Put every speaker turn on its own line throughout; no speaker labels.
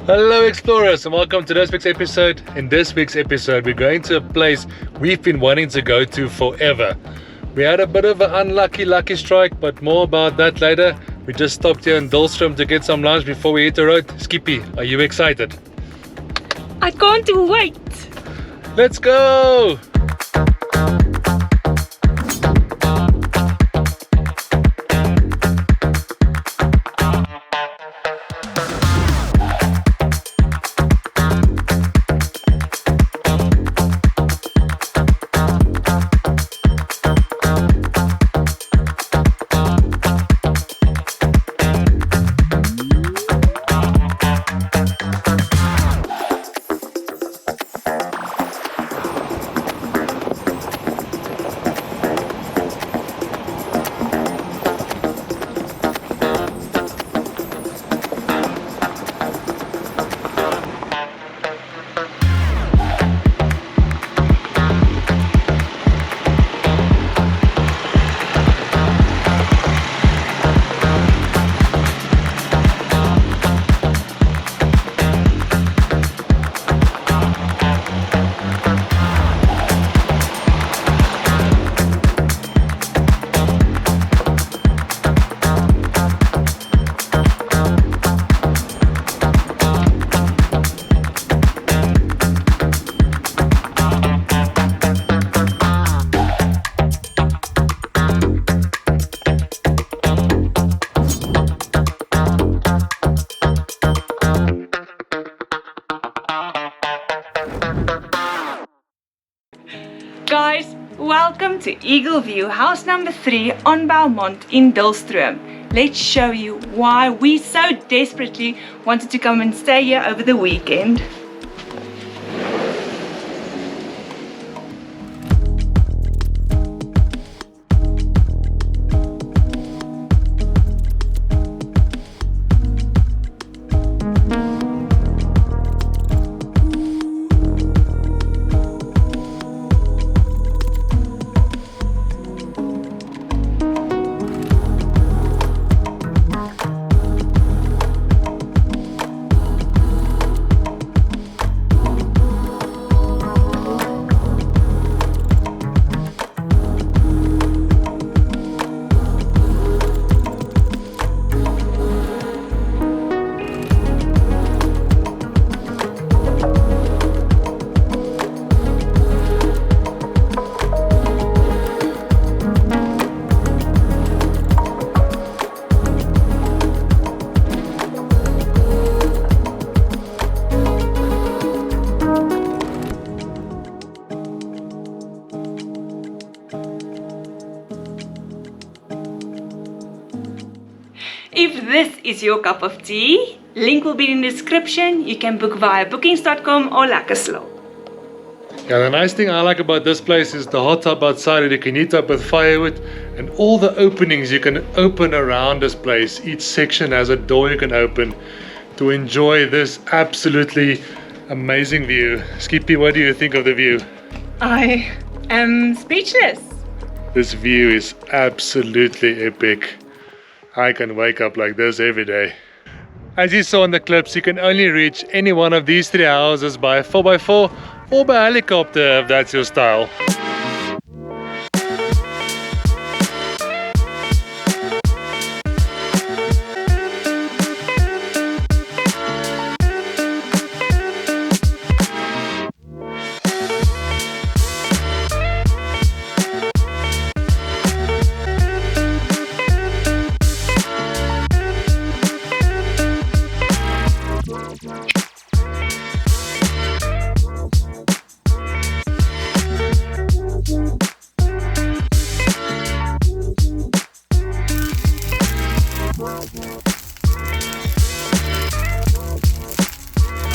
Hello explorers and welcome to this week's episode. In this week's episode we're going to a place we've been wanting to go to forever. We had a bit of an unlucky lucky strike, but more about that later. We just stopped here in Dullstroom to get some lunch before we hit the road. Skippy, are you excited?
I can't wait!
Let's go!
Guys, welcome to Eagle View, house number 3 on Belmont in Dullstroom. Let's show you why we so desperately wanted to come and stay here over the weekend. If this is your cup of tea, link will be in the description. You can book via bookings.com or LekkeSlaap.
Yeah, the nice thing I like about this place is the hot tub outside that you can heat up with firewood, and all the openings you can open around this place. Each section has a door you can open to enjoy this absolutely amazing view. Skippy, what do you think of the view?
I am speechless.
This view is absolutely epic. I can wake up like this every day. As you saw in the clips, you can only reach any one of these 3 houses by 4x4 or by helicopter if that's your style.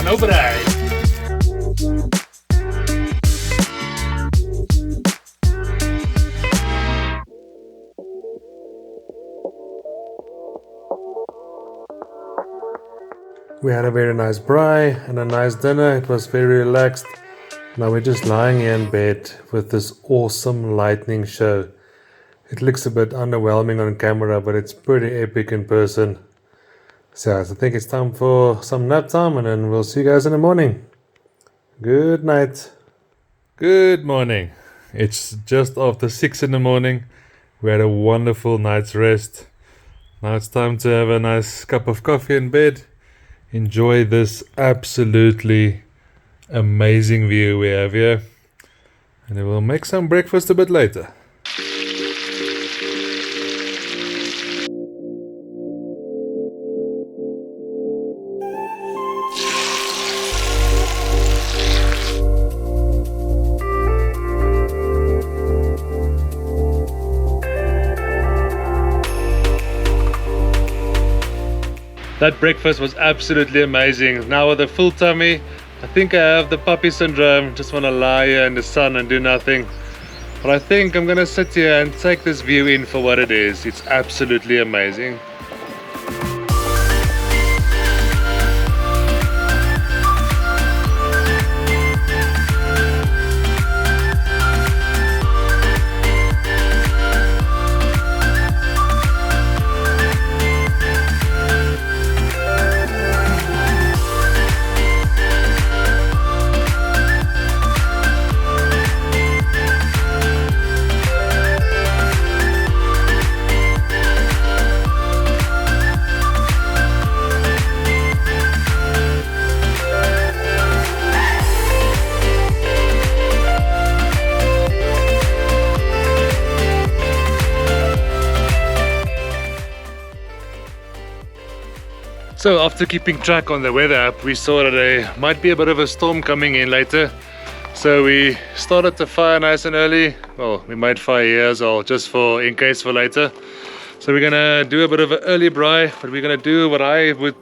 No Braai. We had a very nice braai and a nice dinner. It was very relaxed. Now we're just lying here in bed with this awesome lightning show. It looks a bit underwhelming on camera, but it's pretty epic in person. So I think it's time for some nap time, and then we'll see you guys in the morning. Good night. Good morning. It's just after 6 in the morning. We had a wonderful night's rest. Now it's time to have a nice cup of coffee in bed. Enjoy this absolutely amazing view we have here. And then we'll make some breakfast a bit later. That breakfast was absolutely amazing. Now with a full tummy, I think I have the puppy syndrome. Just want to lie here in the sun and do nothing. But I think I'm gonna sit here and take this view in for what it is. It's absolutely amazing. So after keeping track on the weather app, we saw that there might be a bit of a storm coming in later. So we started the fire nice and early. Well, we made fire here as well, just in case for later. So we're gonna do a bit of an early braai, but we're gonna do what I would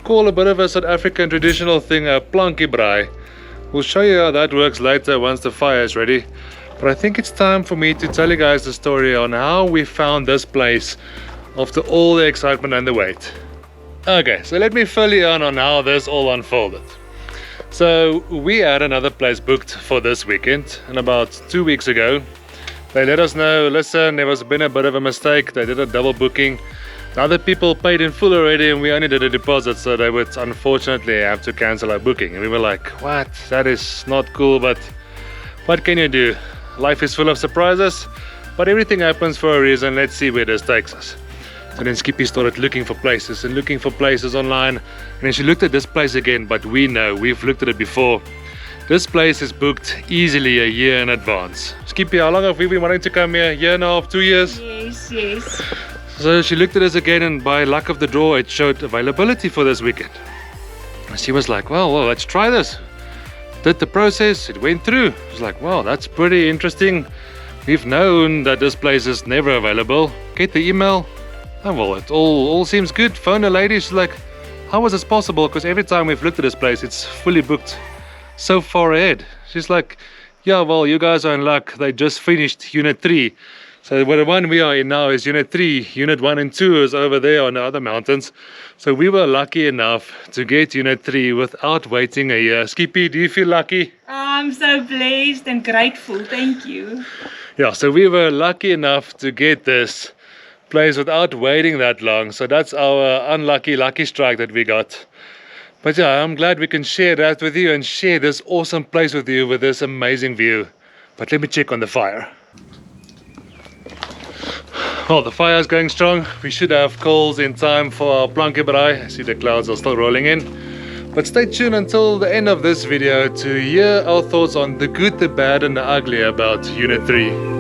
call a bit of a South African traditional thing, a plankie braai. We'll show you how that works later once the fire is ready. But I think it's time for me to tell you guys the story on how we found this place after all the excitement and the wait. Okay, so let me fill you in on how this all unfolded. So we had another place booked for this weekend, and about 2 weeks ago they let us know, listen, there was been a bit of a mistake. They did a double booking. The other people paid in full already and we only did a deposit, so they would unfortunately have to cancel our booking. And we were like, what? That is not cool, but what can you do? Life is full of surprises, but everything happens for a reason. Let's see where this takes us. So then Skippy started looking for places and looking for places online, and then she looked at this place again, but we know, we've looked at it before. This place is booked easily a year in advance. Skippy, how long have we been wanting to come here? A year and a half, 2 years?
Yes.
So she looked at us again, and by luck of the draw it showed availability for this weekend. And she was like, well, let's try this. Did the process, it went through. I was like, wow, that's pretty interesting. We've known that this place is never available. Get the email. Oh, well, it all seems good. Phone a lady, she's like, how is this possible? Because every time we've looked at this place, it's fully booked so far ahead. She's like, yeah, well, you guys are in luck. They just finished Unit 3. So the one we are in now is Unit 3. Unit 1 and 2 is over there on the other mountains. So we were lucky enough to get Unit 3 without waiting a year. Skippy, do you feel lucky?
I'm so blessed and grateful. Thank you.
Yeah, so we were lucky enough to get this place without waiting that long. So that's our unlucky lucky strike that we got. But yeah, I'm glad we can share that with you and share this awesome place with you with this amazing view. But let me check on the fire. Well, the fire is going strong. We should have coals in time for our plankie braai. I see the clouds are still rolling in. But stay tuned until the end of this video to hear our thoughts on the good, the bad and the ugly about Unit 3.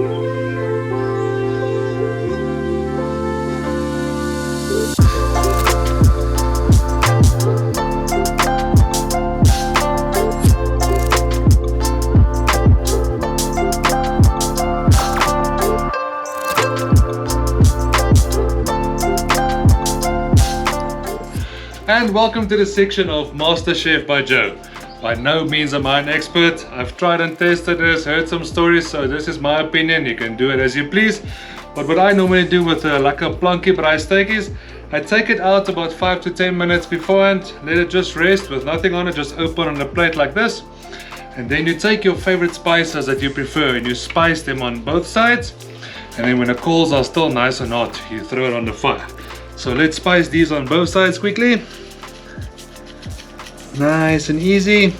And welcome to the section of Master Chef by Joe. By no means am I an expert. I've tried and tested this, heard some stories, so this is my opinion. You can do it as you please. But what I normally do with like a plankie braai steak is I take it out about 5 to 10 minutes beforehand, let it just rest with nothing on it, just open on a plate like this. And then you take your favorite spices that you prefer and you spice them on both sides. And then when the coals are still nice and hot, you throw it on the fire. So let's spice these on both sides quickly. Nice and easy.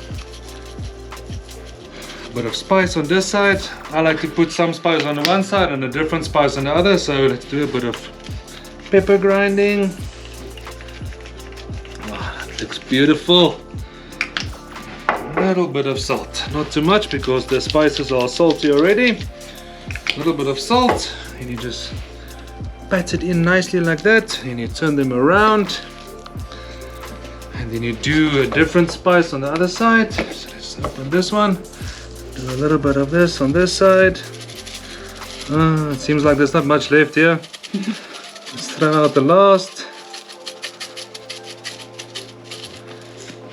Bit of spice on this side. I like to put some spice on the one side and a different spice on the other. So let's do a bit of pepper grinding. Oh, that looks beautiful. A little bit of salt, not too much because the spices are salty already. A little bit of salt, and you just pat it in nicely like that, and you turn them around, and then you do a different spice on the other side. So let's open this one, do a little bit of this on this side. It seems like there's not much left here. Let's throw out the last.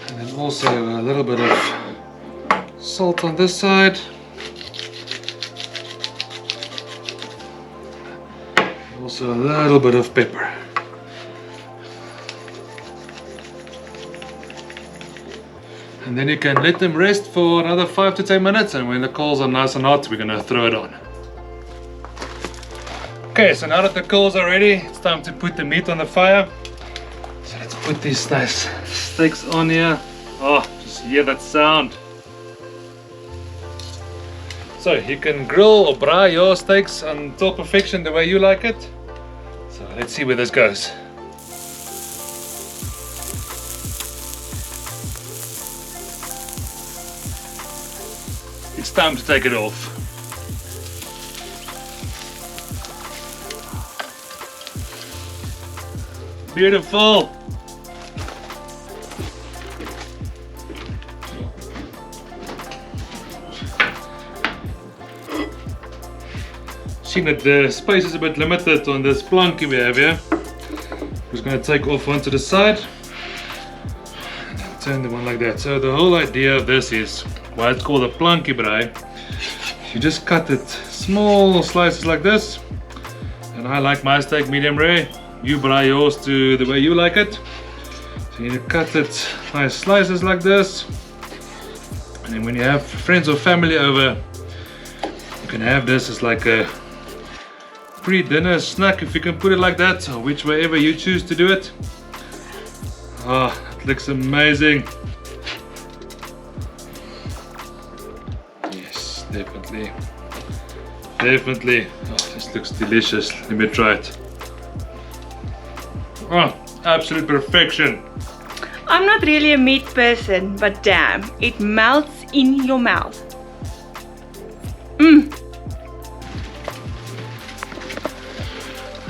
And then also a little bit of salt on this side. Also a little bit of pepper. And then you can let them rest for another 5 to 10 minutes, and when the coals are nice and hot, we're gonna throw it on. Okay, so now that the coals are ready, it's time to put the meat on the fire. So let's put these nice steaks on here. Oh, just hear that sound. So you can grill or braai your steaks until perfection the way you like it. So let's see where this goes. It's time to take it off. Beautiful. Seeing that the space is a bit limited on this plankie we have here, I'm just going to take off one to the side and turn the one like that. So the whole idea of this is why it's called a plankie braai. You just cut it small slices like this, and I like my steak medium rare. You braai yours to the way you like it. So you need to cut it nice slices like this, and then when you have friends or family over, you can have this as like a pre-dinner snack, if you can put it like that, or which way ever you choose to do it. Oh, it looks amazing. Yes, definitely. Definitely. Oh, this looks delicious. Let me try it. Oh, absolute perfection.
I'm not really a meat person, but damn, it melts in your mouth.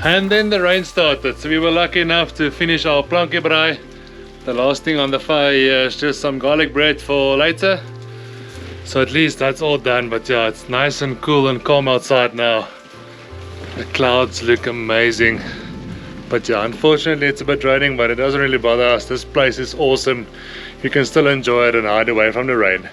And then the rain started, so we were lucky enough to finish our plankie braai. The last thing on the fire here is just some garlic bread for later. So at least that's all done, but yeah, it's nice and cool and calm outside now. The clouds look amazing. But yeah, unfortunately it's a bit raining, but it doesn't really bother us. This place is awesome. You can still enjoy it and hide away from the rain.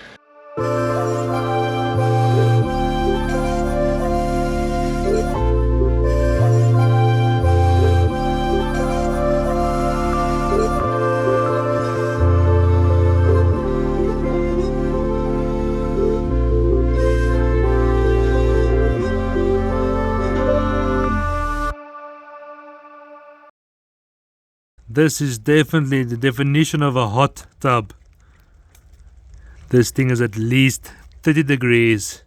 This is definitely the definition of a hot tub. This thing is at least 30 degrees.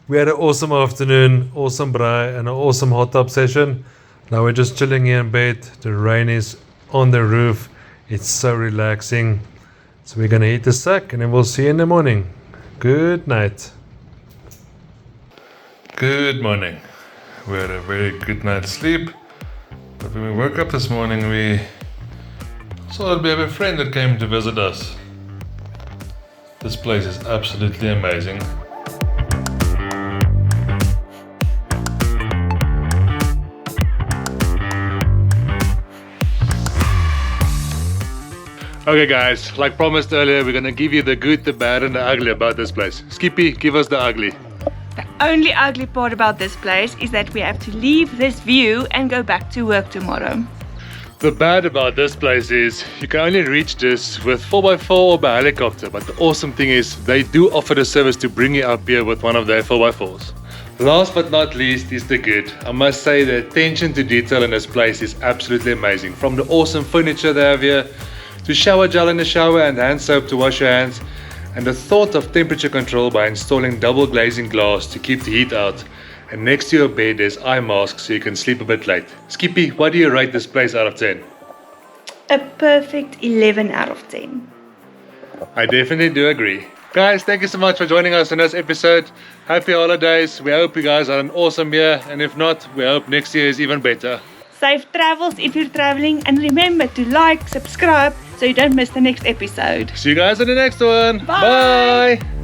We had an awesome afternoon, awesome braai, and an awesome hot tub session. Now we're just chilling here in bed. The rain is on the roof. It's so relaxing. So we're gonna eat the sack and then we'll see you in the morning. Good night. Good morning. We had a very good night's sleep. But when we woke up this morning, we saw that we have a friend that came to visit us. This place is absolutely amazing. Okay guys, like promised earlier, we're gonna give you the good, the bad and the ugly about this place. Skippy, give us the ugly.
The only ugly part about this place is that we have to leave this view and go back to work tomorrow.
The bad about this place is you can only reach this with 4x4 or by helicopter, but the awesome thing is they do offer the service to bring you up here with one of their 4x4s. Last but not least is the good. I must say the attention to detail in this place is absolutely amazing. From the awesome furniture they have here, to shower gel in the shower and hand soap to wash your hands, and the thought of temperature control by installing double glazing glass to keep the heat out. And next to your bed there's eye masks so you can sleep a bit late. Skippy, what do you rate this place out of 10?
A perfect 11 out of 10.
I definitely do agree. Guys, thank you so much for joining us in this episode. Happy holidays. We hope you guys had an awesome year, and if not, we hope next year is even better.
Safe travels if you're traveling, and remember to like, subscribe so you don't miss the next episode.
See you guys in the next one.
Bye.
Bye.